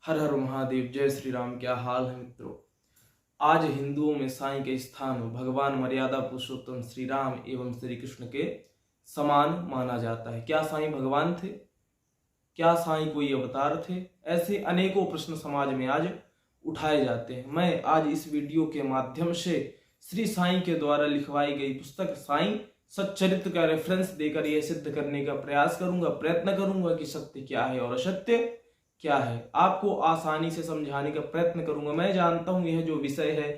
हर हर महादेव। जय श्री राम। क्या हाल है मित्रों। आज हिंदुओं में साईं के स्थान भगवान मर्यादा पुरुषोत्तम श्री राम एवं श्री कृष्ण के समान माना जाता है। क्या साईं भगवान थे? क्या साईं कोई अवतार थे? ऐसे अनेकों प्रश्न समाज में आज उठाए जाते हैं। मैं आज इस वीडियो के माध्यम से श्री साईं के द्वारा लिखवाई गई पुस्तक साईं सच्चरित्र का रेफरेंस देकर यह सिद्ध करने का प्रयास करूंगा, प्रयत्न करूंगा कि सत्य क्या है और असत्य क्या है। आपको आसानी से समझाने का प्रयत्न करूंगा। मैं जानता हूं यह जो विषय है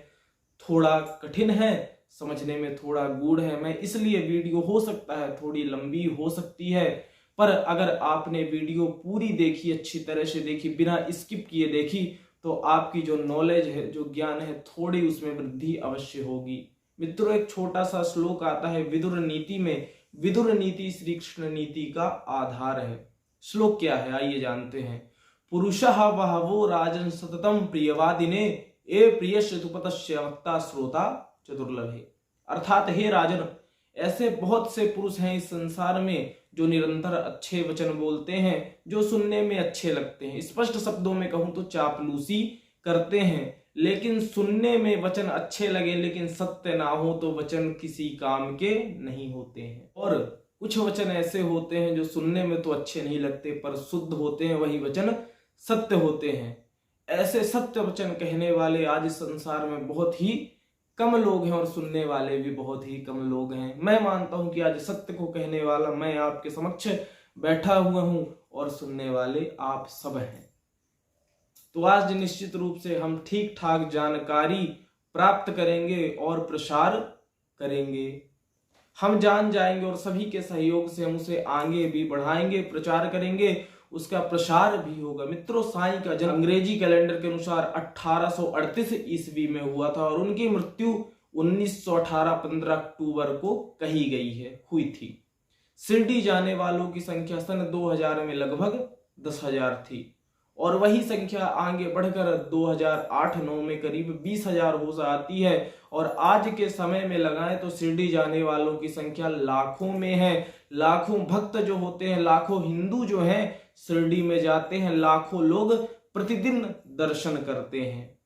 थोड़ा कठिन है, समझने में थोड़ा गूढ़ है। मैं इसलिए वीडियो हो सकता है थोड़ी लंबी हो सकती है, पर अगर आपने वीडियो पूरी देखी, अच्छी तरह से देखी, बिना स्किप किए देखी, तो आपकी जो नॉलेज है, जो ज्ञान है, थोड़ी उसमें वृद्धि अवश्य होगी। मित्रों, एक छोटा सा श्लोक आता है विदुर नीति में। विदुर नीति श्री कृष्ण नीति का आधार है। श्लोक क्या है आइए जानते हैं। पुरुषः बहवो राजन सततम प्रियवादिने ए प्रियस्य तुपतस्य वक्ता श्रोता चतुर्लभे। अर्थात हे राजन, ऐसे बहुत से पुरुष हैं इस संसार में जो निरंतर अच्छे वचन बोलते हैं, जो सुनने में अच्छे लगते हैं। स्पष्ट शब्दों में कहूं तो चापलूसी करते हैं, लेकिन सुनने में वचन अच्छे लगे लेकिन सत्य ना हो तो वचन किसी काम के नहीं होते हैं। और कुछ वचन ऐसे होते हैं जो सुनने में तो अच्छे नहीं लगते पर शुद्ध होते हैं, वही वचन सत्य होते हैं। ऐसे सत्य वचन कहने वाले आज इस संसार में बहुत ही कम लोग हैं और सुनने वाले भी बहुत ही कम लोग हैं। मैं मानता हूं कि आज सत्य को कहने वाला मैं आपके समक्ष बैठा हुआ हूं और सुनने वाले आप सब हैं। तो आज निश्चित रूप से हम ठीक ठाक जानकारी प्राप्त करेंगे और प्रसार करेंगे। हम जान जाएंगे और सभी के सहयोग से हम उसे आगे भी बढ़ाएंगे, प्रचार करेंगे, उसका प्रसार भी होगा। मित्रों, साईं का जन्म अंग्रेजी कैलेंडर के अनुसार 1838 ईस्वी में हुआ था और उनकी मृत्यु 1918 15 अक्टूबर को कही गई है, हुई थी। शिरडी जाने वालों की संख्या सन 2000 में लगभग 10,000 थी और वही संख्या आगे बढ़कर 2008-9 में करीब 20,000 हो जाती है। और आज के समय में लगाएं तो शिरडी जाने वालों की संख्या लाखों में है। लाखों भक्त जो होते हैं, लाखों हिंदू जो हैं शिरडी में जाते हैं, लाखों लोग प्रतिदिन दर्शन करते हैं।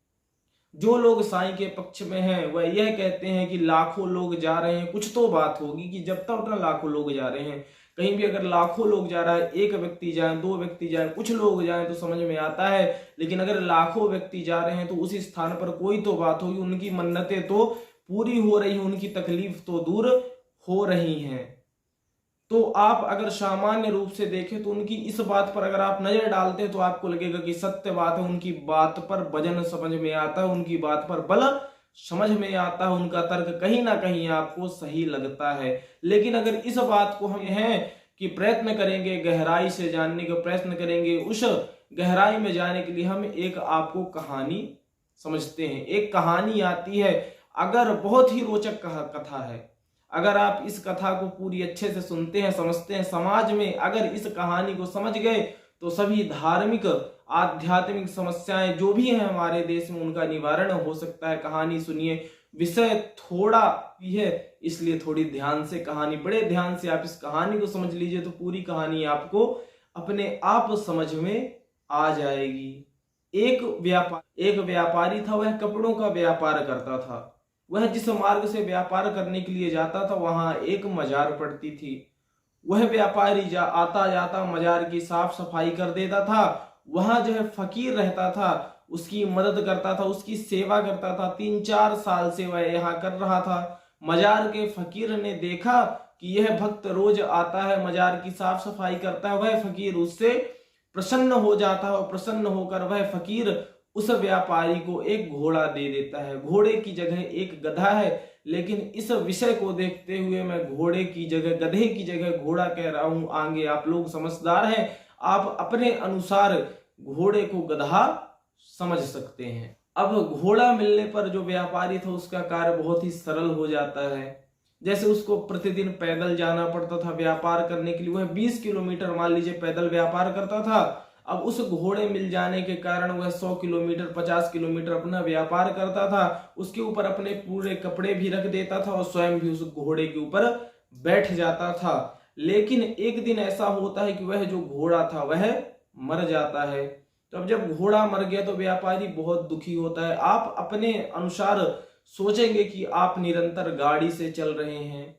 जो लोग साईं के पक्ष में हैं वह यह कहते हैं कि लाखों लोग जा रहे हैं, कुछ तो बात होगी कि जब तक ना लाखों लोग जा रहे हैं। कहीं भी अगर लाखों लोग जा रहा है, एक व्यक्ति जाए, दो व्यक्ति जाए, कुछ लोग जाए तो समझ में आता है, लेकिन अगर लाखों व्यक्ति जा रहे हैं तो उस स्थान पर कोई तो बात होगी। उनकी मन्नतें तो पूरी हो रही हैं, उनकी तकलीफ तो दूर हो रही हैं। तो आप अगर सामान्य रूप से देखें तो उनकी इस बात पर अगर आप नजर डालते हैं तो आपको लगेगा कि सत्य बात है। उनकी बात पर वजन समझ में आता है, उनकी बात पर बल समझ में आता है, उनका तर्क कहीं ना कहीं आपको सही लगता है। लेकिन अगर इस बात को हम है कि प्रयत्न करेंगे, गहराई से जानने का प्रयत्न करेंगे, उस गहराई में जाने के लिए हम एक आपको कहानी समझते हैं। एक कहानी आती है, अगर बहुत ही रोचक कथा है। अगर आप इस कथा को पूरी अच्छे से सुनते हैं, समझते हैं, समाज में अगर इस कहानी को समझ गए तो सभी धार्मिक आध्यात्मिक समस्याएं जो भी हैं हमारे देश में उनका निवारण हो सकता है। कहानी सुनिए। विषय थोड़ा भी है इसलिए थोड़ी ध्यान से कहानी, बड़े ध्यान से आप इस कहानी को समझ लीजिए तो पूरी कहानी आपको अपने आप समझ में आ जाएगी। एक व्यापारी था, वह कपड़ों का व्यापार करता था। वह जिस मार्ग से व्यापार करने के लिए जाता था वहां एक मजार पड़ती थी। वह व्यापारी आता जाता मजार की साफ सफाई कर देता था। वहां जो है फकीर रहता था, उसकी मदद करता था, उसकी सेवा करता था। 3-4 साल से वह यहाँ कर रहा था। मजार के फकीर ने देखा कि यह भक्त रोज आता है, मजार की साफ सफाई करता है। वह फकीर उससे प्रसन्न हो जाता है और प्रसन्न होकर वह फकीर उस व्यापारी को एक घोड़ा दे देता है। घोड़े की जगह एक गधा है, लेकिन इस विषय को देखते हुए मैं घोड़े की जगह, गधे की जगह घोड़ा कह रहा हूं। आगे आप लोग समझदार हैं, आप अपने अनुसार घोड़े को गधा समझ सकते हैं। अब घोड़ा मिलने पर जो व्यापारी था उसका कार्य बहुत ही सरल हो जाता है। जैसे उसको प्रतिदिन पैदल जाना पड़ता था व्यापार करने के लिए, वह 20 किलोमीटर मान लीजिए पैदल व्यापार करता था। अब उस घोड़े मिल जाने के कारण वह 100 किलोमीटर 50 किलोमीटर अपना व्यापार करता था। उसके ऊपर अपने पूरे कपड़े भी रख देता था और स्वयं भी उस घोड़े के ऊपर बैठ जाता था। लेकिन एक दिन ऐसा होता है कि वह जो घोड़ा था वह मर जाता है। तो अब जब घोड़ा मर गया तो व्यापारी बहुत दुखी होता है। आप अपने अनुसार सोचेंगे कि आप निरंतर गाड़ी से चल रहे हैं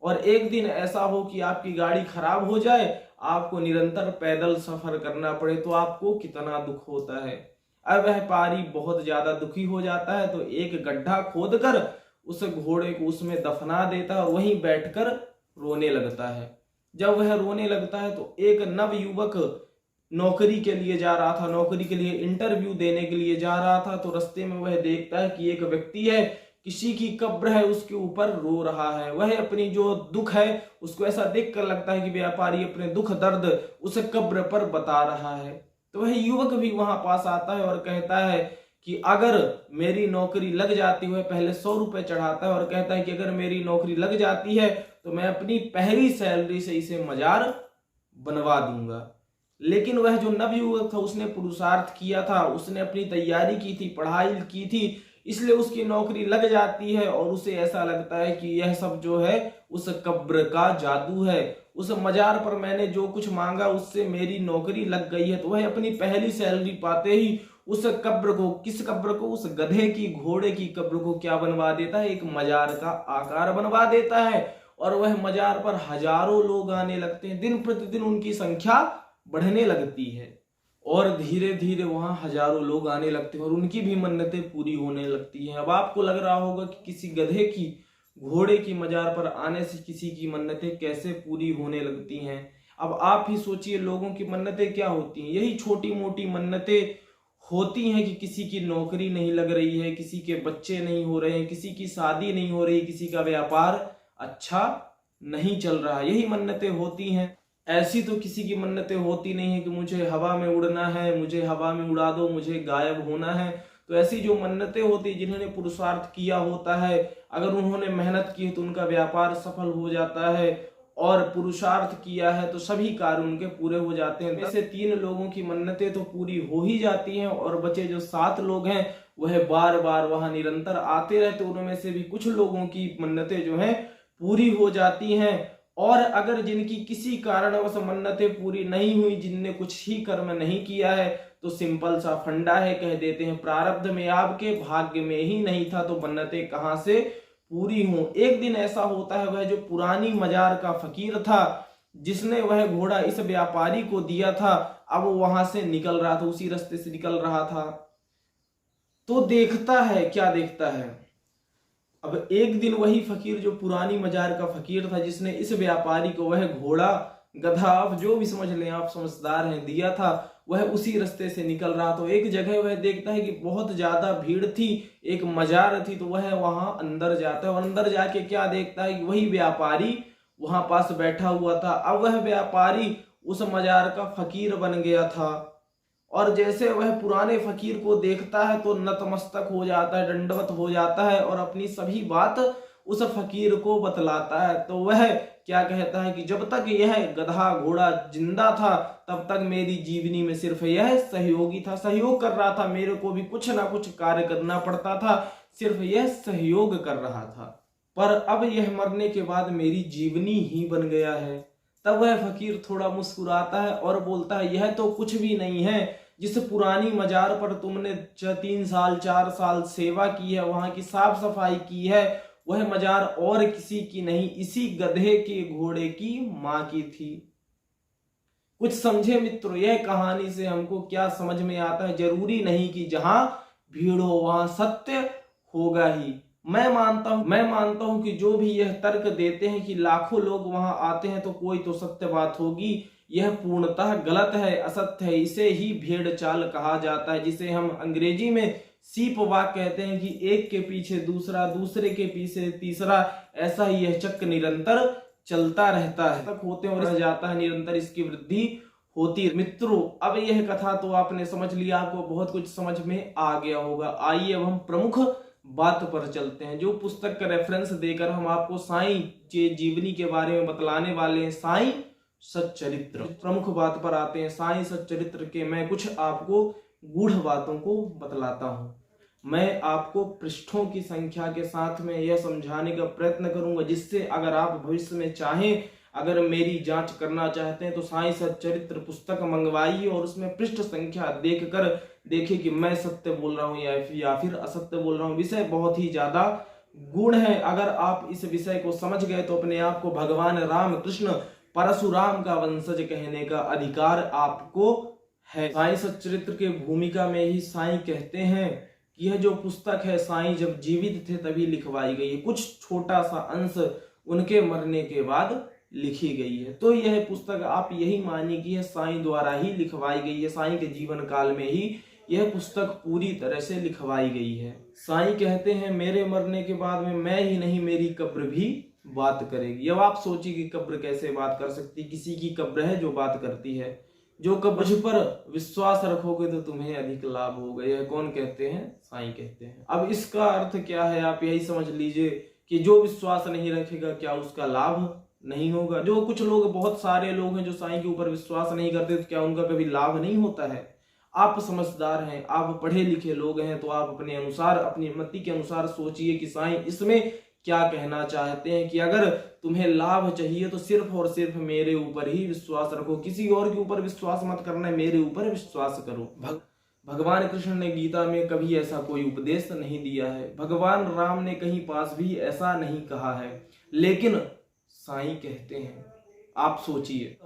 और एक दिन ऐसा हो कि आपकी गाड़ी खराब हो जाए, आपको निरंतर पैदल सफर करना पड़े, तो आपको कितना दुख होता है। अब व्यापारी बहुत ज्यादा दुखी हो जाता है तो एक गड्ढा खोदकर उस घोड़े को उसमें दफना देता है और वहीं बैठकर रोने लगता है। जब वह रोने लगता है तो एक नव युवक नौकरी के लिए जा रहा था, नौकरी के लिए इंटरव्यू देने के लिए जा रहा था, तो रास्ते में वह देखता है कि एक व्यक्ति है, किसी की कब्र है, उसके ऊपर रो रहा है। वह अपनी जो दुख है उसको ऐसा देख कर लगता है कि व्यापारी अपने दुख दर्द उस कब्र पर बता रहा है। तो वह युवक भी वहां पास आता है और कहता है कि अगर मेरी नौकरी लग जाती है, पहले 100 रुपए चढ़ाता है और कहता है कि अगर मेरी नौकरी लग जाती है तो मैं अपनी पहली सैलरी से इसे मजार बनवा दूंगा। लेकिन वह जो नवयुवक था उसने पुरुषार्थ किया था, उसने अपनी तैयारी की थी, पढ़ाई की थी, इसलिए उसकी नौकरी लग जाती है और उसे ऐसा लगता है कि यह सब जो है उस कब्र का जादू है, उस मजार पर मैंने जो कुछ मांगा उससे मेरी नौकरी लग गई है। तो वह अपनी पहली सैलरी पाते ही उस कब्र को, किस कब्र को, उस गधे की, घोड़े की कब्र को क्या बनवा देता है, एक मजार का आकार बनवा देता है। और वह मजार पर हजारों लोग आने लगते हैं, दिन प्रतिदिन उनकी संख्या बढ़ने लगती है और धीरे धीरे वहां हजारों लोग आने लगते हैं और उनकी भी मन्नतें पूरी होने लगती हैं। अब आपको लग रहा होगा कि किसी गधे की, घोड़े की मजार पर आने से किसी की मन्नतें कैसे पूरी होने लगती हैं। अब आप ही सोचिए लोगों की मन्नतें क्या होती हैं। यही छोटी मोटी मन्नतें होती हैं कि किसी की नौकरी नहीं लग रही है, किसी के बच्चे नहीं हो रहे हैं, किसी की शादी नहीं हो रही, किसी का व्यापार अच्छा नहीं चल रहा, यही मन्नतें होती हैं। ऐसी तो किसी की मन्नतें होती नहीं है कि मुझे हवा में उड़ना है, मुझे हवा में उड़ा दो, मुझे गायब होना है। तो ऐसी जो मन्नतें होती, जिन्होंने पुरुषार्थ किया होता है, अगर उन्होंने मेहनत की तो उनका व्यापार सफल हो जाता है और पुरुषार्थ किया है तो सभी कार्य उनके पूरे हो जाते हैं। ऐसे 3 लोगों की मन्नतें तो पूरी हो ही जाती हैं और बचे जो 7 लोग हैं वह बार बार वहां निरंतर आते रहते। उनमें से भी कुछ लोगों की मन्नतें जो हैं पूरी हो जाती हैं और अगर जिनकी किसी कारणवश मन्नतें पूरी नहीं हुई, जिनने कुछ ही कर्म नहीं किया है, तो सिंपल सा फंडा है, कह देते हैं प्रारब्ध में आपके भाग्य में ही नहीं था तो मन्नतें कहां से पूरी हों। एक दिन ऐसा होता है, वह जो पुरानी मजार का फकीर था जिसने वह घोड़ा इस व्यापारी को दिया था, अब वो वहां से निकल रहा था, उसी रास्ते से निकल रहा था, तो देखता है, क्या देखता है, अब एक दिन वही फकीर जो पुरानी मजार का फकीर था, जिसने इस व्यापारी को वह घोड़ा, गधा, आप जो भी समझ लें, आप समझदार हैं, दिया था, वह उसी रास्ते से निकल रहा। तो एक जगह वह देखता है कि बहुत ज्यादा भीड़ थी, एक मजार थी, तो वह वहां अंदर जाता है और अंदर जाके क्या देखता है कि वही व्यापारी वहां पास बैठा हुआ था। अब वह व्यापारी उस मजार का फकीर बन गया था और जैसे वह पुराने फकीर को देखता है तो नतमस्तक हो जाता है, दंडवत हो जाता है और अपनी सभी बात उस फकीर को बतलाता है। तो वह क्या कहता है कि जब तक यह गधा घोड़ा जिंदा था तब तक मेरी जीवनी में सिर्फ यह सहयोगी था, सहयोग कर रहा था, मेरे को भी कुछ ना कुछ कार्य करना पड़ता था, सिर्फ यह सहयोग कर रहा था, पर अब यह मरने के बाद मेरी जीवनी ही बन गया है। तब वह फकीर थोड़ा मुस्कुराता है और बोलता है यह तो कुछ भी नहीं है, जिस पुरानी मजार पर तुमने 3 साल 4 साल सेवा की है, वहां की साफ सफाई की है, वह मजार और किसी की नहीं, इसी गधे के घोड़े की मां की थी। कुछ समझे मित्रों, यह कहानी से हमको क्या समझ में आता है, जरूरी नहीं कि जहां भीड़ हो वहां सत्य होगा ही। मैं मानता हूं कि जो भी यह तर्क देते हैं कि लाखों लोग वहां आते हैं तो कोई तो सत्य बात होगी, यह पूर्णतः गलत है, असत्य है। इसे ही भेड़ चाल कहा जाता है, जिसे हम अंग्रेजी में सीप वॉक कहते हैं कि एक के पीछे दूसरा, दूसरे के पीछे तीसरा, ऐसा ही यह चक्र निरंतर चलता रहता है, तक होते और जाता है, निरंतर इसकी वृद्धि होती है। मित्रों, अब यह कथा तो आपने समझ लिया, आपको बहुत कुछ समझ में आ गया होगा। आइए अब हम प्रमुख बात पर चलते हैं, जो पुस्तक का रेफरेंस देकर हम आपको साईं के जीवनी के बारे में बतलाने वाले हैं, साईं सच्चरित्र। प्रमुख बात पर आते हैं, साईं सच्चरित्र के मैं कुछ आपको गूढ़ बातों को बतलाता हूं। मैं आपको पृष्ठों की संख्या के साथ में यह समझाने का प्रयत्न करूंगा, जिससे अगर आप भविष्य में चाहें, अगर मेरी जांच करना चाहते हैं तो साईं सच्चरित्र पुस्तक मंगवाइए और उसमें पृष्ठ संख्या देखकर देखिए कि मैं सत्य बोल रहा हूँ या फिर असत्य बोल रहा हूँ। विषय बहुत ही ज्यादा गुण है। अगर आप इस विषय को समझ गए तो अपने आप को भगवान राम कृष्ण परशुराम का वंशज कहने का अधिकार आपको है। साईं सच्चरित्र के भूमिका में ही साईं कहते हैं कि यह जो पुस्तक है साईं जब जीवित थे तभी लिखवाई गई है, कुछ छोटा सा अंश उनके मरने के बाद लिखी गई है। तो यह पुस्तक आप यही मानिए कि यह साईं द्वारा ही लिखवाई गई है। साईं के जीवन काल में ही यह पुस्तक पूरी तरह से लिखवाई गई है। साईं कहते हैं मेरे मरने के बाद में मैं ही नहीं मेरी कब्र भी बात करेगी। अब आप सोचिए कि कब्र कैसे बात कर सकती, किसी की कब्र है जो बात करती है। जो कब्र पर विश्वास रखोगे तो तुम्हें अधिक लाभ होगा, यह कौन कहते हैं? साईं कहते हैं। अब इसका अर्थ क्या है आप यही समझ लीजिए कि जो विश्वास नहीं रखेगा क्या उसका लाभ नहीं होगा। जो कुछ लोग, बहुत सारे लोग हैं जो साईं के ऊपर विश्वास नहीं करते, तो क्या उनका कभी लाभ नहीं होता है? आप समझदार हैं, आप पढ़े लिखे लोग हैं, तो आप अपने अनुसार, अपनी मति के अनुसार सोचिए कि साईं इसमें क्या कहना चाहते हैं कि अगर तुम्हें लाभ चाहिए तो सिर्फ और सिर्फ मेरे ऊपर ही विश्वास रखो, किसी और के ऊपर विश्वास मत करना, मेरे ऊपर विश्वास करो। भगवान कृष्ण ने गीता में कभी ऐसा कोई उपदेश नहीं दिया है, भगवान राम ने कहीं पास भी ऐसा नहीं कहा है, लेकिन साईं कहते हैं। आप सोचिए,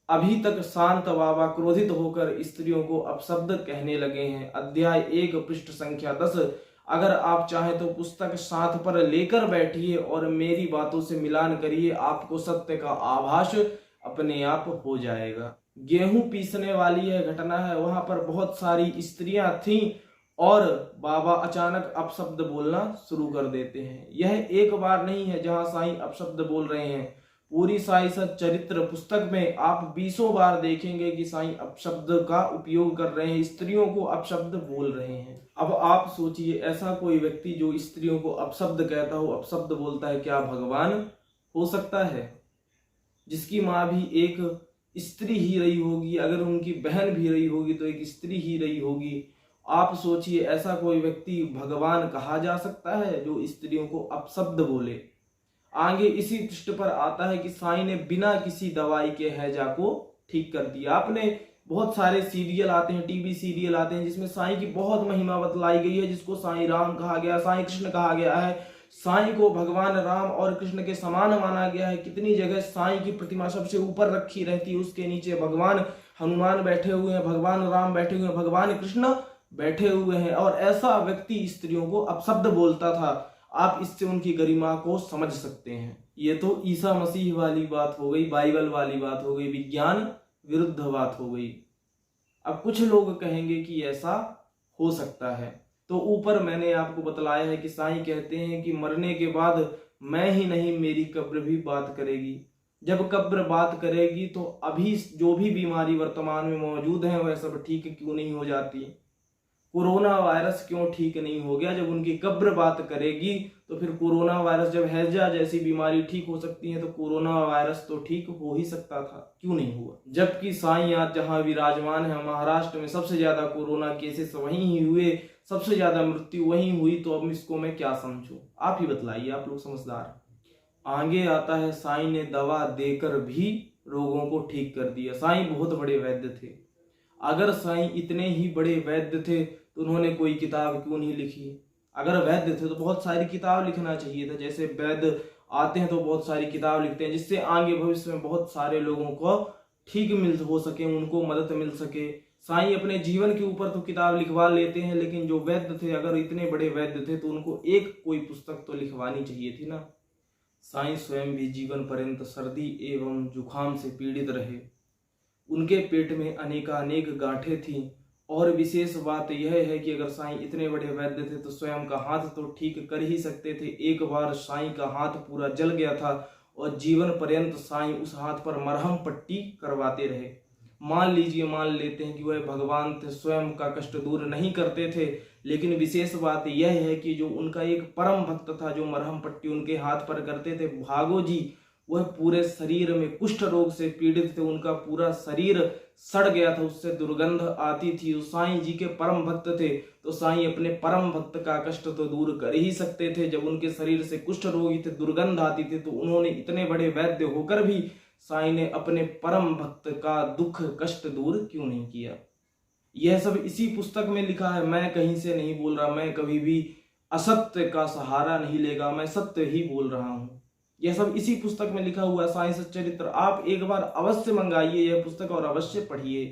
अभी तक शांत बाबा क्रोधित होकर स्त्रियों को अपशब्द कहने लगे हैं। अध्याय 1 पृष्ठ संख्या 10। अगर आप चाहें तो पुस्तक साथ पर लेकर बैठिए और मेरी बातों से मिलान करिए, आपको सत्य का आभास अपने आप हो जाएगा। गेहूं पीसने वाली यह घटना है, वहां पर बहुत सारी स्त्रियां थीं और बाबा अचानक अपशब्द बोलना शुरू कर देते हैं। यह एक बार नहीं है जहां साईं अपशब्द बोल रहे हैं। पूरी साईं सच्चरित्र पुस्तक में आप 20 बार देखेंगे कि साईं अपशब्द का उपयोग कर रहे हैं, स्त्रियों को अपशब्द बोल रहे हैं। अब आप सोचिए, ऐसा कोई व्यक्ति जो स्त्रियों को अपशब्द कहता हो, अपशब्द बोलता है, क्या भगवान हो सकता है? जिसकी माँ भी एक स्त्री ही रही होगी, अगर उनकी बहन भी रही होगी तो एक स्त्री ही रही होगी। आप सोचिए, ऐसा कोई व्यक्ति भगवान कहा जा सकता है जो स्त्रियों को अपशब्द बोले? आगे इसी पृष्ठ पर आता है कि साईं ने बिना किसी दवाई के हैजा को ठीक कर दिया। आपने बहुत सारे सीरियल आते हैं, टीवी सीरियल आते हैं जिसमें साईं की बहुत महिमा बतलाई गई है, जिसको साईं राम कहा गया, साईं कृष्ण कहा गया है। साईं को भगवान राम और कृष्ण के समान माना गया है। कितनी जगह साईं की प्रतिमा सबसे ऊपर रखी रहती है, उसके नीचे भगवान हनुमान बैठे हुए हैं, भगवान राम बैठे हुए हैं, भगवान कृष्ण बैठे हुए हैं। और ऐसा व्यक्ति स्त्रियों को अपशब्द बोलता था। आप इससे उनकी गरिमा को समझ सकते हैं। ये तो ईसा मसीह वाली बात हो गई, बाइबल वाली बात हो गई, विज्ञान विरुद्ध बात हो गई। अब कुछ लोग कहेंगे कि ऐसा हो सकता है, तो ऊपर मैंने आपको बतलाया है कि साईं कहते हैं कि मरने के बाद मैं ही नहीं मेरी कब्र भी बात करेगी। जब कब्र बात करेगी तो अभी जो भी बीमारी वर्तमान में मौजूद है वह सब ठीक क्यों नहीं हो जाती? कोरोना वायरस क्यों ठीक नहीं हो गया? जब उनकी कब्र बात करेगी तो फिर कोरोना वायरस, जब हैजा जैसी बीमारी ठीक हो सकती है तो कोरोना वायरस तो ठीक हो ही सकता था, क्यों नहीं हुआ? जबकि साईं आज जहां विराजमान है, महाराष्ट्र में सबसे ज्यादा कोरोना केसेस वहीं ही हुए, सबसे ज्यादा मृत्यु वहीं हुई, तो अब इसको मैं क्या समझूं? आप ही बतलाइए, आप लोग समझदार। आगे आता है, साईं ने दवा देकर भी रोगों को ठीक कर दिया। साईं बहुत बड़े वैद्य थे। अगर साईं इतने ही बड़े वैद्य थे तो उन्होंने कोई किताब क्यों नहीं लिखी? अगर वैद्य थे तो बहुत सारी किताब लिखना चाहिए था। जैसे वैद्य आते हैं तो बहुत सारी किताब लिखते हैं जिससे आगे भविष्य में बहुत सारे लोगों को ठीक हो सके, उनको मदद मिल सके। साईं अपने जीवन के ऊपर तो किताब लिखवा लेते हैं, लेकिन जो वैद्य थे, अगर इतने बड़े वैद्य थे तो उनको एक कोई पुस्तक तो लिखवानी चाहिए थी ना। साईं स्वयं भी जीवन पर्यंत सर्दी एवं जुखाम से पीड़ित रहे। उनके पेट में अनेकानेक गांठें थीं। और विशेष बात यह है कि अगर साईं इतने बड़े वैद्य थे तो स्वयं का हाथ तो ठीक कर ही सकते थे। एक बार साईं का हाथ पूरा जल गया था और जीवन पर्यंत साईं उस हाथ पर मरहम पट्टी करवाते रहे। मान लेते हैं कि वह भगवान थे, स्वयं का कष्ट दूर नहीं करते थे, लेकिन विशेष बात यह है कि जो उनका एक परम भक्त था जो मरहम पट्टी उनके हाथ पर करते थे, भागो जी, वह पूरे शरीर में कुष्ठ रोग से पीड़ित थे। उनका पूरा शरीर सड़ गया था, उससे दुर्गंध आती थी। साईं जी के परम भक्त थे तो साईं अपने परम भक्त का कष्ट तो दूर कर ही सकते थे। जब उनके शरीर से कुष्ठ रोगी थे, दुर्गंध आती थी, तो उन्होंने इतने बड़े वैद्य होकर भी साईं ने अपने परम भक्त का दुख कष्ट दूर क्यों नहीं किया। यह सब इसी पुस्तक में लिखा है, मैं कहीं से नहीं बोल रहा, मैं कभी भी असत्य का सहारा नहीं लेगा, मैं सत्य ही बोल रहा हूं। यह सब इसी पुस्तक में लिखा हुआ है, साईं सच्चरित्र। आप एक बार अवश्य मंगाइए यह पुस्तक और अवश्य पढ़िए।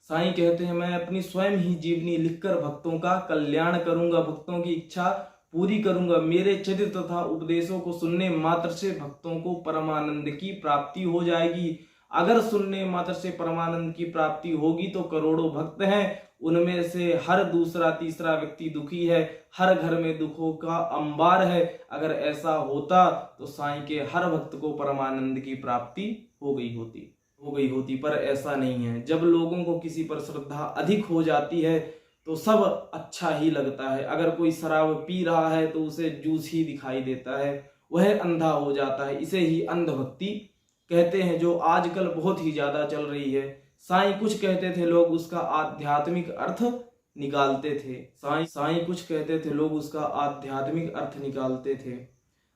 साईं कहते हैं, मैं अपनी स्वयं ही जीवनी लिखकर भक्तों का कल्याण करूंगा, भक्तों की इच्छा पूरी करूंगा। मेरे चरित्र तथा उपदेशों को सुनने मात्र से भक्तों को परमानंद की प्राप्ति हो जाएगी। अगर सुनने मात्र से परमानंद की प्राप्ति होगी तो करोड़ों भक्त हैं, उनमें से हर दूसरा तीसरा व्यक्ति दुखी है, हर घर में दुखों का अंबार है। अगर ऐसा होता तो साईं के हर भक्त को परमानंद की प्राप्ति हो गई होती, पर ऐसा नहीं है। जब लोगों को किसी पर श्रद्धा अधिक हो जाती है तो सब अच्छा ही लगता है। अगर कोई शराब पी रहा है तो उसे जूस ही दिखाई देता है, वह अंधा हो जाता है। इसे ही अंधभक्ति कहते हैं, जो आजकल बहुत ही ज्यादा चल रही है। साईं कुछ कहते थे, लोग उसका आध्यात्मिक अर्थ निकालते थे। साईं कुछ कहते थे, लोग उसका आध्यात्मिक अर्थ निकालते थे।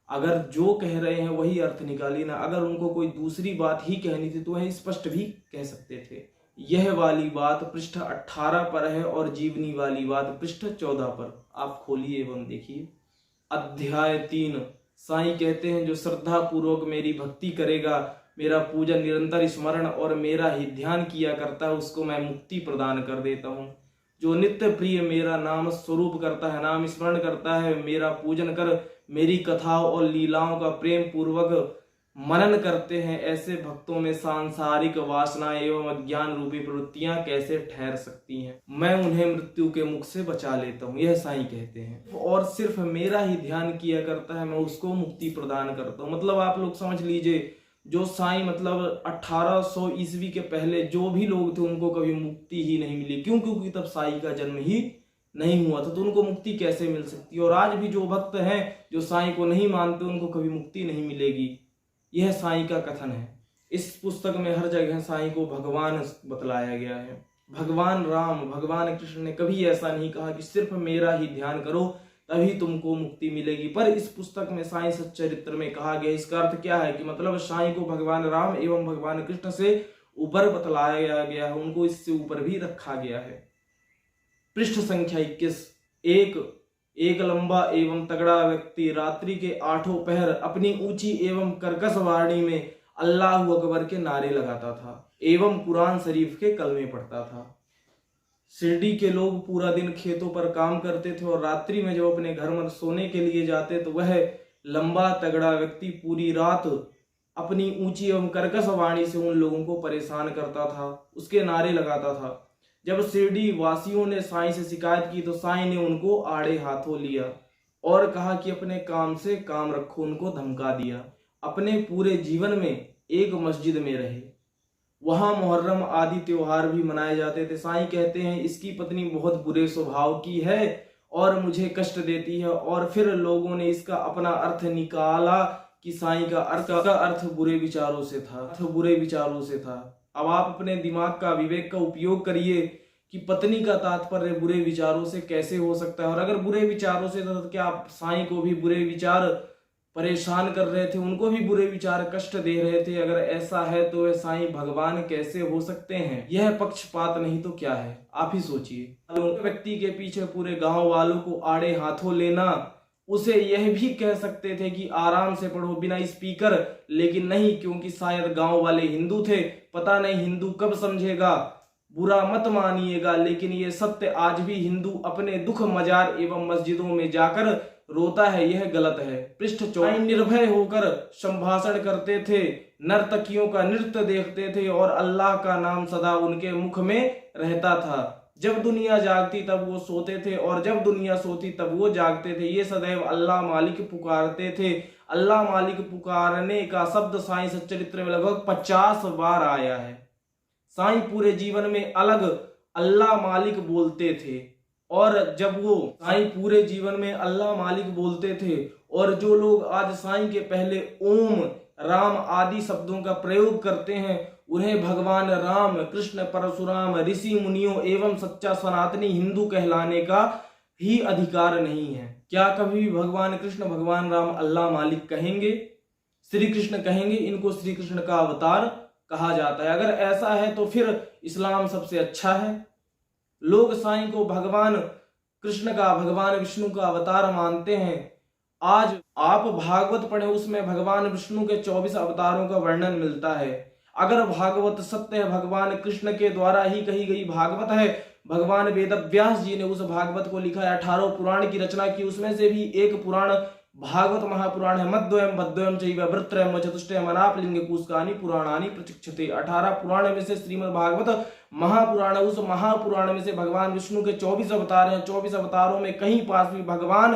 अगर जो कह रहे हैं वही अर्थ निकाली ना, अगर उनको कोई दूसरी बात ही कहनी थी तो वह स्पष्ट भी कह सकते थे। यह वाली बात पृष्ठ 18 पर है और जीवनी वाली बात पृष्ठ 14 पर। आप खोलिए एवं देखिए। अध्याय 3। साईं कहते हैं, जो श्रद्धा पूर्वक मेरी भक्ति करेगा, मेरा पूजन निरंतर स्मरण और मेरा ही ध्यान किया करता है, उसको मैं मुक्ति प्रदान कर देता हूँ। जो नित्य प्रिय मेरा नाम स्वरूप करता है, नाम स्मरण करता है, मेरा पूजन कर मेरी कथाओं और लीलाओं का प्रेम पूर्वक मनन करते हैं, ऐसे भक्तों में सांसारिक वासना एवं अज्ञान रूपी प्रवृत्तियां कैसे ठहर सकती हैं। मैं उन्हें मृत्यु के मुख से बचा लेता हूँ, यह साईं कहते हैं। और सिर्फ मेरा ही ध्यान किया करता है, मैं उसको मुक्ति प्रदान करता हूँ। मतलब आप लोग समझ लीजिए, जो साईं मतलब 1800 ईस्वी के पहले जो भी लोग थे उनको कभी मुक्ति ही नहीं मिली। क्यों? क्योंकि तब साईं का जन्म ही नहीं हुआ था, तो उनको मुक्ति कैसे मिल सकती है। और आज भी जो भक्त हैं जो साईं को नहीं मानते, उनको कभी मुक्ति नहीं मिलेगी। यह साईं का कथन है। इस पुस्तक में हर जगह साईं को भगवान बतलाया गया है। भगवान राम, भगवान कृष्ण ने कभी ऐसा नहीं कहा कि सिर्फ मेरा ही ध्यान करो तभी तुमको मुक्ति मिलेगी। पर इस पुस्तक में साईं सच्चरित्र में कहा गया, इसका अर्थ क्या है कि मतलब साईं को भगवान राम एवं भगवान कृष्ण से ऊपर बतलाया गया है, उनको इससे ऊपर भी रखा गया है। पृष्ठ संख्या 21। एक लंबा एवं तगड़ा व्यक्ति रात्रि के 8 पहर अपनी ऊंची एवं कर्कश वाणी में अल्लाहू अकबर के नारे लगाता था एवं कुरान शरीफ के कलमे पढ़ता था। शिरडी के लोग पूरा दिन खेतों पर काम करते थे और रात्रि में जब अपने घर में सोने के लिए जाते तो वह लंबा तगड़ा व्यक्ति पूरी रात अपनी ऊंची एवं कर्कश वाणी से उन लोगों को परेशान करता था, उसके नारे लगाता था। जब शिरडी वासियों ने साईं से शिकायत की तो साईं ने उनको आड़े हाथों लिया और कहा कि अपने काम से काम रखो, उनको धमका दिया। अपने पूरे जीवन में एक मस्जिद में रहे, वहां मुहर्रम आदि त्योहार भी मनाए जाते थे। साईं कहते हैं, इसकी पत्नी बहुत बुरे स्वभाव की है और मुझे कष्ट देती है। और फिर लोगों ने इसका अपना अर्थ निकाला कि साईं का अर्थ बुरे विचारों से था। अब आप अपने दिमाग का, विवेक का उपयोग करिए कि पत्नी का तात्पर्य बुरे विचारों से कैसे हो सकता है। और अगर बुरे विचारों से था तो क्या साईं को भी बुरे विचार परेशान कर रहे थे, उनको भी बुरे विचार कष्ट दे रहे थे? अगर ऐसा है तो वे साईं भगवान कैसे हो सकते हैं? यह पक्षपात नहीं तो क्या है, आप ही सोचिए। व्यक्ति के पीछे पूरे गांव वालों को आड़े हाथों लेना, उसे यह भी कह सकते थे कि आराम से पढ़ो बिना स्पीकर, लेकिन नहीं, क्योंकि शायद गांव वाले हिंदू थे। पता नहीं हिंदू कब समझेगा, बुरा मत मानिएगा, लेकिन ये सत्य आज भी हिंदू अपने दुख मजार एवं मस्जिदों में जाकर रोता है, यह गलत है। पृष्ठ 24। निर्भय होकर संभाषण करते थे, नर्तकियों का नृत्य देखते थे और अल्लाह का नाम सदा उनके मुख में रहता था। जब दुनिया जागती तब वो सोते थे और जब दुनिया सोती तब वो जागते थे। ये सदैव अल्लाह मालिक पुकारते थे। अल्लाह मालिक पुकारने का शब्द साईं सच्चरित्र में लगभग 50 बार आया है। साईं पूरे जीवन में अलग अल्लाह मालिक बोलते थे और जब वो साईं पूरे जीवन में अल्लाह मालिक बोलते थे और जो लोग आज साईं के पहले ओम, राम आदि शब्दों का प्रयोग करते हैं, उन्हें भगवान राम, कृष्ण, परशुराम, ऋषि मुनियों एवं सच्चा सनातनी हिंदू कहलाने का ही अधिकार नहीं है। क्या कभी भगवान कृष्ण, भगवान राम अल्लाह मालिक कहेंगे? श्री कृष्ण कहेंगे, इनको श्री कृष्ण का अवतार कहा जाता है। अगर ऐसा है तो फिर इस्लाम सबसे अच्छा है। लोग साईं को भगवान कृष्ण का, भगवान विष्णु का अवतार मानते हैं। आज आप भागवत पढ़े, उसमें भगवान विष्णु के 24 अवतारों का वर्णन मिलता है। अगर भागवत सत्य है, भगवान कृष्ण के द्वारा ही कही गई भागवत है, भगवान वेद व्यास जी ने उस भागवत को लिखा है, 18 पुराण की रचना की, उसमें से भी एक पुराण भागवत महापुराण है। मध्वयम बद्धवयम चैव वृत्रयम चतुष्टयम अनापलिंग कूस्कानि पुराणानि प्रचिक्षते। 18 पुराण में से श्रीमद् भागवत महापुराण, उस महापुराण में से भगवान विष्णु के 24 अवतार हैं। 24 अवतारों में कहीं पास भी भगवान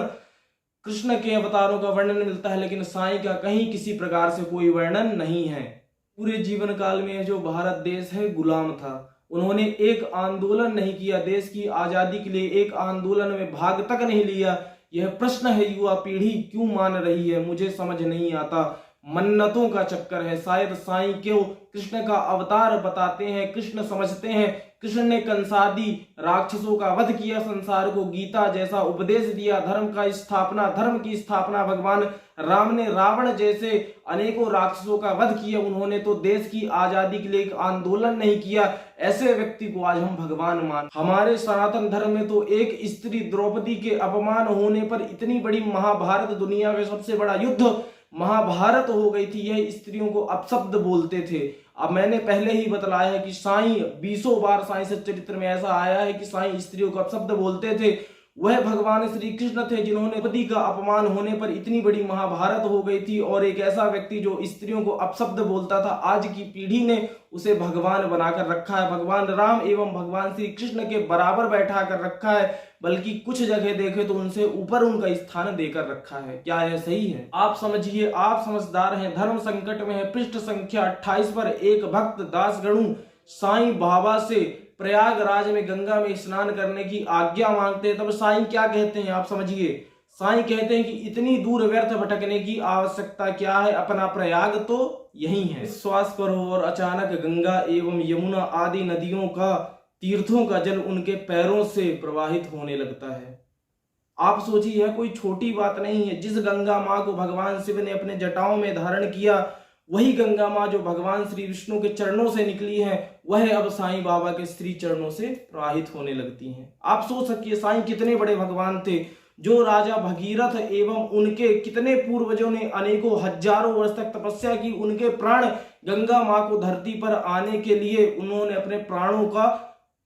कृष्ण के अवतारों का वर्णन मिलता है, लेकिन साईं का कहीं किसी प्रकार से कोई वर्णन नहीं है। पूरे जीवन काल में जो भारत देश है गुलाम था, उन्होंने एक आंदोलन नहीं किया, देश की आजादी के लिए एक आंदोलन में भाग तक नहीं लिया। यह प्रश्न है युवा पीढ़ी क्यों मान रही है, मुझे समझ नहीं आता। मन्नतों का चक्कर है। शायद साईं क्यों कृष्ण का अवतार बताते हैं, कृष्ण समझते हैं, कृष्ण ने कंसादी राक्षसों का वध किया, संसार को गीता जैसा उपदेश दिया, धर्म की स्थापना भगवान राम ने रावण जैसे अनेकों राक्षसों का वध किया। उन्होंने तो देश की आजादी के लिए एक आंदोलन नहीं किया। ऐसे व्यक्ति को आज हम भगवान मान। हमारे सनातन धर्म में तो एक स्त्री द्रौपदी के अपमान होने पर इतनी बड़ी महाभारत, दुनिया का सबसे बड़ा युद्ध महाभारत हो गई थी। यह स्त्रियों को अपशब्द बोलते थे। अब मैंने पहले ही बतलाया है कि साईं 20 बार साईं सच्चरित्र में ऐसा आया है कि साईं स्त्रियों को अपशब्द बोलते थे। वह भगवान श्री कृष्ण थे जिन्होंने पति का अपमान होने पर इतनी बड़ी महाभारत हो गई थी। और एक ऐसा व्यक्ति जो स्त्रियों को अपशब्द बोलता था, आज की पीढ़ी ने उसे भगवान बनाकर रखा है। भगवान राम एवं भगवान श्री कृष्ण के बराबर बैठा कर रखा है, बल्कि कुछ जगह देखे तो उनसे ऊपर उनका स्थान देकर रखा है। क्या यह सही है? आप समझिए, आप समझदार हैं। धर्म संकट में है। पृष्ठ संख्या 28 पर एक भक्त दासगणु साईं बाबा से प्रयागराज में गंगा में स्नान करने की आज्ञा मांगते हैं। तब साईं क्या कहते हैं आप समझिए। साईं कहते हैं कि इतनी दूर व्यर्थ भटकने की आवश्यकता क्या है, अपना प्रयाग तो यही है। विश्वास करो। और अचानक गंगा एवं यमुना आदि नदियों का, तीर्थों का जल उनके पैरों से प्रवाहित होने लगता है। आप सोचिए, यह कोई छोटी बात नहीं है। जिस गंगा माँ को भगवान शिव ने अपने जटाओं में धारण किया, वही गंगा माँ जो भगवान श्री विष्णु के चरणों से निकली है, वह अब साईं बाबा के श्री चरणों से प्रवाहित होने लगती हैं। आप सोच सकिए साईं कितने बड़े भगवान थे। जो राजा भगीरथ एवं उनके कितने पूर्वजों ने अनेकों हजारों वर्ष तक तपस्या की, उनके प्राण गंगा माँ को धरती पर आने के लिए उन्होंने अपने प्राणों का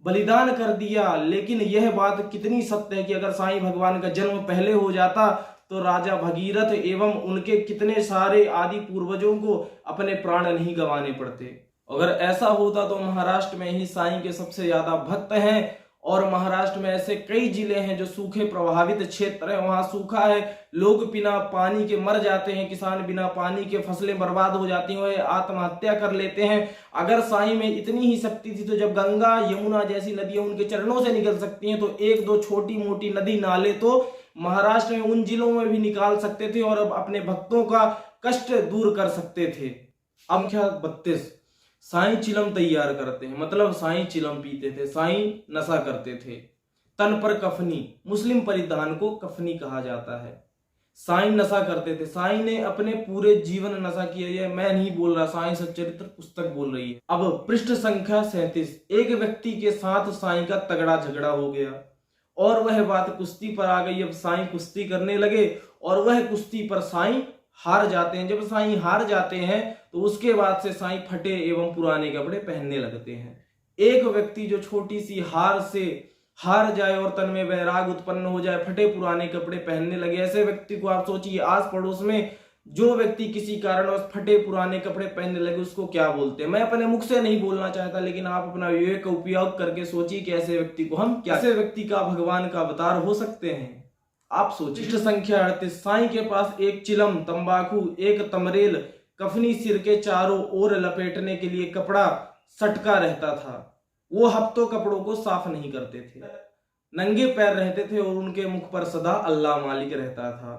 बलिदान कर दिया। लेकिन यह बात कितनी सत्य है कि अगर साईं भगवान का जन्म पहले हो जाता तो राजा भगीरथ एवं उनके कितने सारे आदि पूर्वजों को अपने प्राण नहीं गंवाने पड़ते। अगर ऐसा होता तो महाराष्ट्र में ही साईं के सबसे ज्यादा भक्त हैं। और महाराष्ट्र में ऐसे कई जिले हैं जो सूखे प्रभावित क्षेत्र है, वहां सूखा है, लोग बिना पानी के मर जाते हैं, किसान बिना पानी के फसलें बर्बाद हो जाती हैं, वह आत्महत्या कर लेते हैं। अगर साईं में इतनी ही शक्ति थी तो जब गंगा यमुना जैसी नदियां उनके चरणों से निकल सकती हैं, तो एक दो छोटी मोटी नदी नाले तो महाराष्ट्र में उन जिलों में भी निकाल सकते थे और अब अपने भक्तों का कष्ट दूर कर सकते थे। अब क्या 32 साईं चिलम तैयार करते हैं, मतलब साईं चिलम पीते थे, साईं नशा करते थे। तन पर कफनी, मुस्लिम परिधान को कफनी कहा जाता है। साईं नशा करते थे। साईं ने अपने पूरे जीवन नशा किया है। मैं नहीं बोल रहा, साईं सच्चरित्र पुस्तक बोल रही है। अब पृष्ठ संख्या 37। एक व्यक्ति के साथ साईं का तगड़ा झगड़ा हो गया और वह बात कुश्ती पर आ गई। अब साईं कुश्ती करने लगे और वह कुश्ती पर साईं हार जाते हैं। जब साईं हार जाते हैं तो उसके बाद से साईं फटे एवं पुराने कपड़े पहनने लगते हैं। एक व्यक्ति जो छोटी सी हार से हार जाए और तन में वैराग उत्पन्न हो जाए, फटे पुराने कपड़े पहनने लगे, ऐसे व्यक्ति को आप सोचिए आस पड़ोस में जो व्यक्ति किसी कारणवश फटे पुराने कपड़े पहनने लगे उसको क्या बोलते हैं। मैं अपने मुख से नहीं बोलना चाहता, लेकिन आप अपना विवेक का उपयोग करके सोचिए कि ऐसे व्यक्ति को हम क्या, ऐसे व्यक्ति का भगवान का अवतार हो सकते हैं। आप सोचिए। पृष्ठ संख्या 38। साईं के पास एक चिलम, तंबाकू, एक तमरेल, कफनी सिर के चारों ओर लपेटने के लिए कपड़ा सटका रहता था। वो हफ्तों कपड़ों को साफ नहीं करते थे, नंगे पैर रहते थे और उनके मुख पर सदा अल्लाह मालिक रहता था।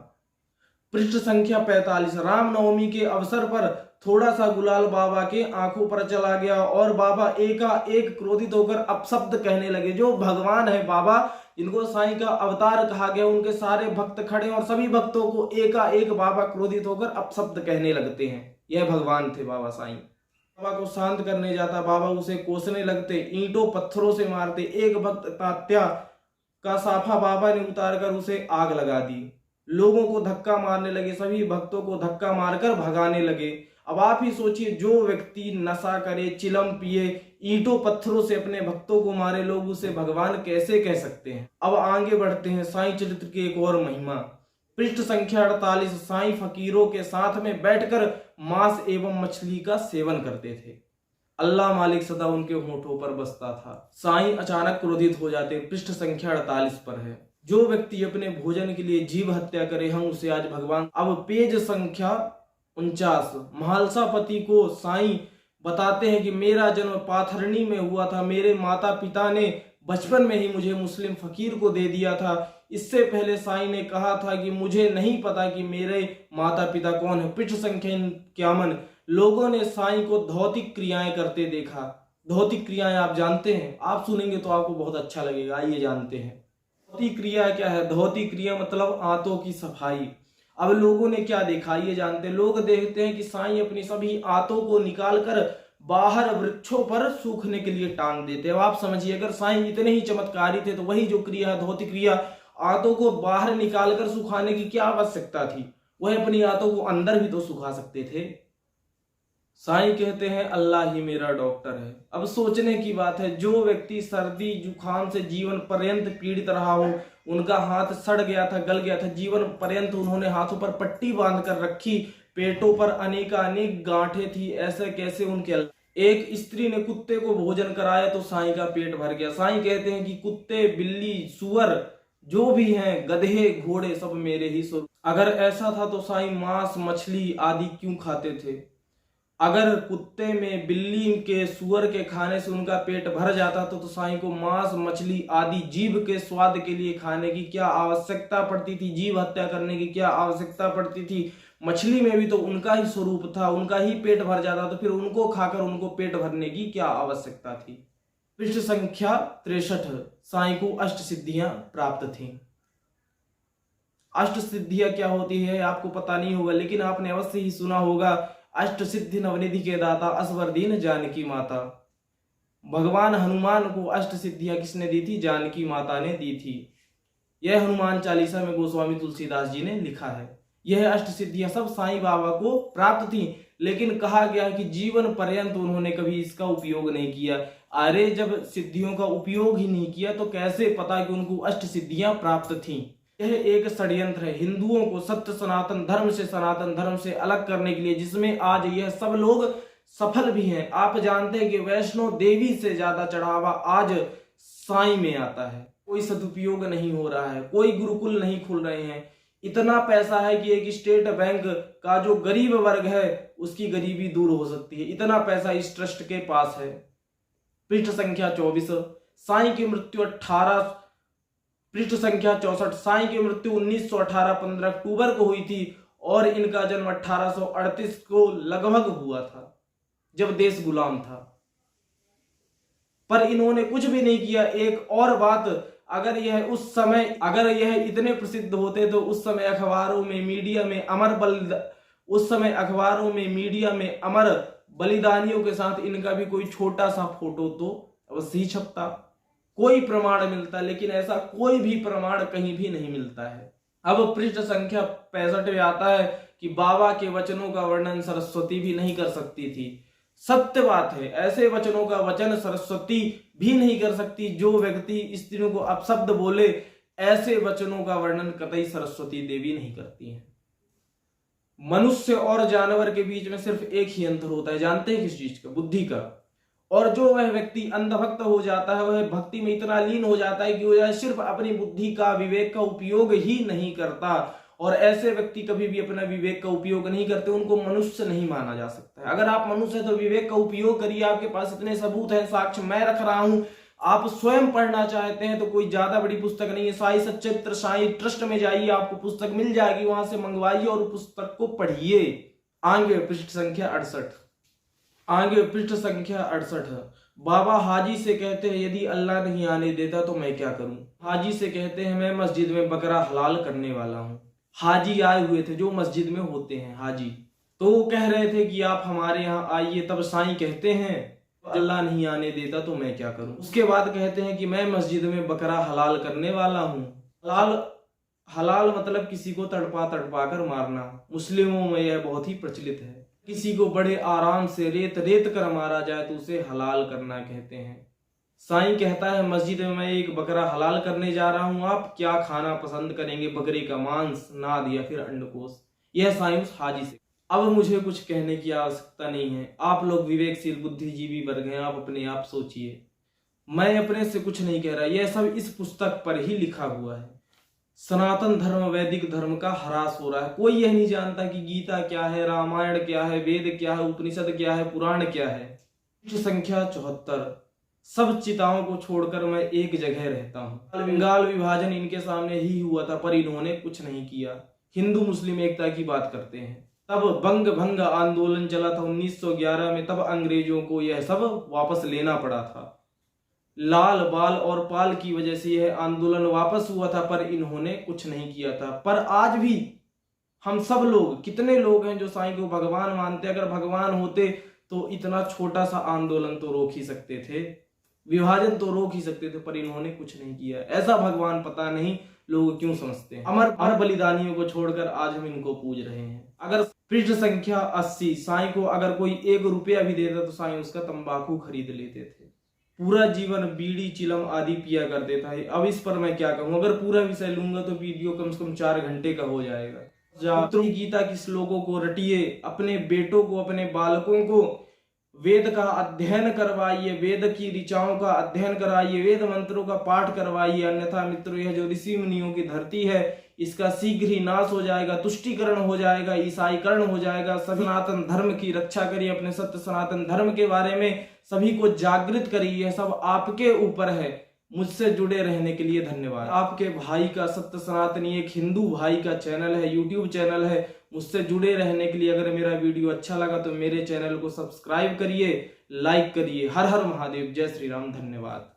पृष्ठ संख्या 45। रामनवमी के अवसर पर थोड़ा सा गुलाल बाबा के आंखों पर चला गया और बाबा एकाएक क्रोधित होकर अपशब्द कहने लगे। जो भगवान है बाबा, जिनको साईं का अवतार कहा गया, उनके सारे भक्त खड़े और सभी भक्तों को एकाएक बाबा क्रोधित होकर अपशब्द कहने लगते हैं। यह भगवान थे बाबा साईं। बाबा को शांत करने जाता, बाबा उसे कोसने लगते, ईंटों पत्थरों से मारते। एक भक्त तात्या का साफा बाबा ने उतारकर उसे आग लगा दी। लोगों को धक्का मारने लगे, सभी भक्तों को धक्का मारकर भगाने लगे। अब आप ही सोचिए, जो व्यक्ति नशा करे, चिलम पिए, ईंटों पत्थरों से अपने भक्तों को मारे, लोग उसे भगवान कैसे कह सकते हैं। अब आगे बढ़ते हैं साईं चरित्र की एक और महिमा। पृष्ठ संख्या 48। साईं फकीरों के साथ में बैठकर मांस एवं मछली का सेवन करते थे। अल्लाह मालिक सदा उनके होठों पर बसता था। साईं अचानक क्रोधित हो जाते। पृष्ठ संख्या 48 पर है। जो व्यक्ति अपने भोजन के लिए जीव हत्या करे, हम उसे आज भगवान। अब पेज संख्या 49। महालसापति को साईं बताते हैं कि मेरा जन्म पाथरनी में हुआ था। मेरे माता पिता ने बचपन में ही मुझे मुस्लिम फकीर को दे दिया था। इससे पहले साईं ने कहा था कि मुझे नहीं पता कि मेरे माता पिता कौन है। पृष्ठ संख्या 51। लोगों ने साईं को धौतिक क्रियाएं करते देखा। धौतिक क्रियाएं आप जानते हैं? आप सुनेंगे तो आपको बहुत अच्छा लगेगा। आइए जानते हैं धौतिक क्रिया क्या है। धौतिक क्रिया मतलब आंतों की सफाई। अब लोगों ने क्या देखा ये जानते हैं। लोग देखते हैं कि साईं अपनी सभी आंतों को निकालकर बाहर वृक्षों पर सूखने के लिए टांग देते। अब आप समझिए, अगर साईं इतने ही चमत्कारी थे तो वही जो क्रिया है धौतिक क्रिया, आंतों को बाहर निकालकर सुखाने की क्या आवश्यकता थी? वह अपनी आंतों को अंदर भी तो सुखा सकते थे। साईं कहते हैं अल्लाह ही मेरा डॉक्टर है। अब सोचने की बात है, जो व्यक्ति सर्दी जुकाम से जीवन पर्यंत पीड़ित रहा हो, उनका हाथ सड़ गया था, गल गया था, जीवन पर्यंत उन्होंने हाथों पर पट्टी बांध कर रखी, पेटों पर अनेकानेक गांठें थी, ऐसे कैसे उनके। एक स्त्री ने कुत्ते को भोजन कराया तो साईं का पेट भर गया। साईं कहते हैं कि कुत्ते, बिल्ली, सुअर जो भी हैं, गधे, घोड़े, सब मेरे ही स्वरूप। अगर ऐसा था तो साईं मांस, मछली आदि क्यों खाते थे? अगर कुत्ते में, बिल्ली के, सुअर के खाने से उनका पेट भर जाता तो साईं को मांस, मछली आदि जीव के स्वाद के लिए खाने की क्या आवश्यकता पड़ती थी? जीव हत्या करने की क्या आवश्यकता पड़ती थी? मछली में भी तो उनका ही स्वरूप था, उनका ही पेट भर जाता, तो फिर उनको खाकर उनको पेट भरने की क्या आवश्यकता थी? पृष्ठ संख्या 63। साईं को अष्ट सिद्धियां प्राप्त थीं। अष्ट सिद्धियां क्या होती है आपको पता नहीं होगा, लेकिन आपने अवश्य ही सुना होगा। अष्ट सिद्धि नवनिधि के दाता असवरदीन जानकी माता। भगवान हनुमान को अष्ट सिद्धियां किसने दी थी? जानकी माता ने दी थी। यह हनुमान चालीसा में गोस्वामी तुलसीदास जी ने लिखा है। यह अष्ट सिद्धियां सब साईं बाबा को प्राप्त थी, लेकिन कहा गया कि जीवन पर्यंत उन्होंने कभी इसका उपयोग नहीं किया। अरे जब सिद्धियों का उपयोग ही नहीं किया तो कैसे पता कि उनको अष्ट सिद्धियां प्राप्त थीं? यह एक षड्यंत्र है हिंदुओं को सत्य सनातन धर्म से अलग करने के लिए, जिसमें आज यह सब लोग सफल भी हैं। आप जानते हैं कि वैष्णो देवी से ज्यादा चढ़ावा आज साईं में आता है। कोई सदुपयोग नहीं हो रहा है, कोई गुरुकुल नहीं खुल रहे हैं। इतना पैसा है कि एक स्टेट बैंक का जो गरीब वर्ग है उसकी गरीबी दूर हो सकती है। इतना पैसा इस ट्रस्ट के पास है। पृष्ठ संख्या 24। साईं की मृत्यु 18। पृष्ठ संख्या 64। साईं की मृत्यु 1918 15 अक्टूबर को हुई थी और इनका जन्म 1838 को लगभग हुआ था, जब देश गुलाम था। पर इन्होंने कुछ भी नहीं किया। एक और बात, अगर यह इतने प्रसिद्ध होते तो उस समय अखबारों में, मीडिया में अमर बलिदानियों के साथ इनका भी कोई छोटा सा फोटो तो अवश्य ही छपता, कोई प्रमाण मिलता, लेकिन ऐसा कोई भी प्रमाण कहीं भी नहीं मिलता है। अब पृष्ठ संख्या 65 में आता है कि बाबा के वचनों का वर्णन सरस्वती भी नहीं कर सकती थी। सत्य बात है, ऐसे वचनों का वचन सरस्वती भी नहीं कर सकती। जो व्यक्ति स्त्रियों को अपशब्द बोले, ऐसे वचनों का वर्णन कतई सरस्वती देवी नहीं करती हैं। मनुष्य और जानवर के बीच में सिर्फ एक ही अंतर होता है, जानते हैं किस चीज का? बुद्धि का। और जो वह व्यक्ति अंधभक्त हो जाता है, वह भक्ति में इतना लीन हो जाता है कि वह सिर्फ अपनी बुद्धि का, विवेक का उपयोग ही नहीं करता। और ऐसे व्यक्ति कभी भी अपना विवेक का उपयोग नहीं करते, उनको मनुष्य नहीं माना जा सकता है। अगर आप मनुष्य है तो विवेक का उपयोग करिए। आपके पास इतने सबूत हैं, साक्ष्य मैं रख रहा हूं। आप स्वयं पढ़ना चाहते हैं तो कोई ज्यादा बड़ी पुस्तक नहीं है। साईं सच्चित्र साईं ट्रस्ट में जाइए, आपको पुस्तक मिल जाएगी, वहां से मंगवाइए और पुस्तक को पढ़िए। आगे पृष्ठ संख्या 68। आगे पृष्ठ संख्या 68। बाबा हाजी से कहते हैं यदि अल्लाह नहीं आने देता तो मैं क्या करूं। हाजी से कहते हैं मैं मस्जिद में बकरा हलाल करने वाला हूं। हाजी आए हुए थे जो मस्जिद में होते हैं हाजी, तो वो कह रहे थे कि आप हमारे यहाँ आइए। तब साईं कहते हैं अल्लाह नहीं आने देता तो मैं क्या करूं। उसके बाद कहते हैं कि मैं मस्जिद में बकरा हलाल करने वाला हूं। हलाल हलाल मतलब किसी को तड़पा तड़पा कर मारना। मुस्लिमों में यह बहुत ही प्रचलित है। किसी को बड़े आराम से रेत रेत कर मारा जाए तो उसे हलाल करना कहते हैं। साईं कहता है मस्जिद में मैं एक बकरा हलाल करने जा रहा हूं, आप क्या खाना पसंद करेंगे, बकरे का मांस, नाद या फिर अंडकोश। यह साईं उस हाजी से। अब मुझे कुछ कहने की आवश्यकता नहीं है, आप लोग विवेकशील बुद्धिजीवी वर्ग हैं, आप अपने आप सोचिए। मैं अपने से कुछ नहीं कह रहा, यह सब इस पुस्तक पर ही लिखा हुआ है। सनातन धर्म वैदिक धर्म का ह्रास हो रहा है। कोई यह नहीं जानता कि गीता क्या है, रामायण क्या है, वेद क्या है, उपनिषद क्या है, पुराण क्या है। संख्या 74। सब चिताओं को छोड़कर मैं एक जगह रहता हूँ। बंगाल विभाजन इनके सामने ही हुआ था पर इन्होंने कुछ नहीं किया। हिंदू मुस्लिम एकता की बात करते हैं। तब बंग भंग आंदोलन चला था 1911 में, तब अंग्रेजों को यह सब वापस लेना पड़ा था। लाल बाल और पाल की वजह से यह आंदोलन वापस हुआ था पर इन्होंने कुछ नहीं किया था। पर आज भी हम सब लोग, कितने लोग हैं जो साईं को भगवान मानते। अगर भगवान होते तो इतना छोटा सा आंदोलन तो रोक ही सकते थे, विभाजन तो रोक ही सकते थे, पर इन्होंने कुछ नहीं किया। ऐसा भगवान पता नहीं लोग क्यों समझते हैं। अमर बलिदानियों को छोड़कर आज हम इनको पूज रहे हैं। अगर पृष्ठ संख्या 80। साईं को अगर कोई 1 रुपया भी देता तो साईं उसका तंबाकू खरीद लेते थे। पूरा जीवन बीड़ी चिलम आदि पिया करते था। अब इस पर मैं क्या कहूँ, अगर पूरा विषय लूंगा तो वीडियो कम से कम 4 घंटे का हो जाएगा। गीता की श्लोकों को रटिए, अपने बेटों को, अपने बालकों को वेद का अध्ययन करवाइए, वेद की ऋचाओं का अध्ययन कराइए, वेद मंत्रों का पाठ करवाइए। अन्यथा मित्रों यह जो ऋषि मुनियों की धरती है इसका शीघ्र ही नाश हो जाएगा, तुष्टीकरण हो जाएगा, ईसाईकरण हो जाएगा। सनातन धर्म की रक्षा करिए, अपने सत्य सनातन धर्म के बारे में सभी को जागृत करिए। यह सब आपके ऊपर है। मुझसे जुड़े रहने के लिए धन्यवाद। आपके भाई का सत्य सनातनी एक हिंदू भाई का चैनल है, यूट्यूब चैनल है। मुझसे जुड़े रहने के लिए अगर मेरा वीडियो अच्छा लगा तो मेरे चैनल को सब्सक्राइब करिए, लाइक करिए। हर हर महादेव, जय श्री राम, धन्यवाद।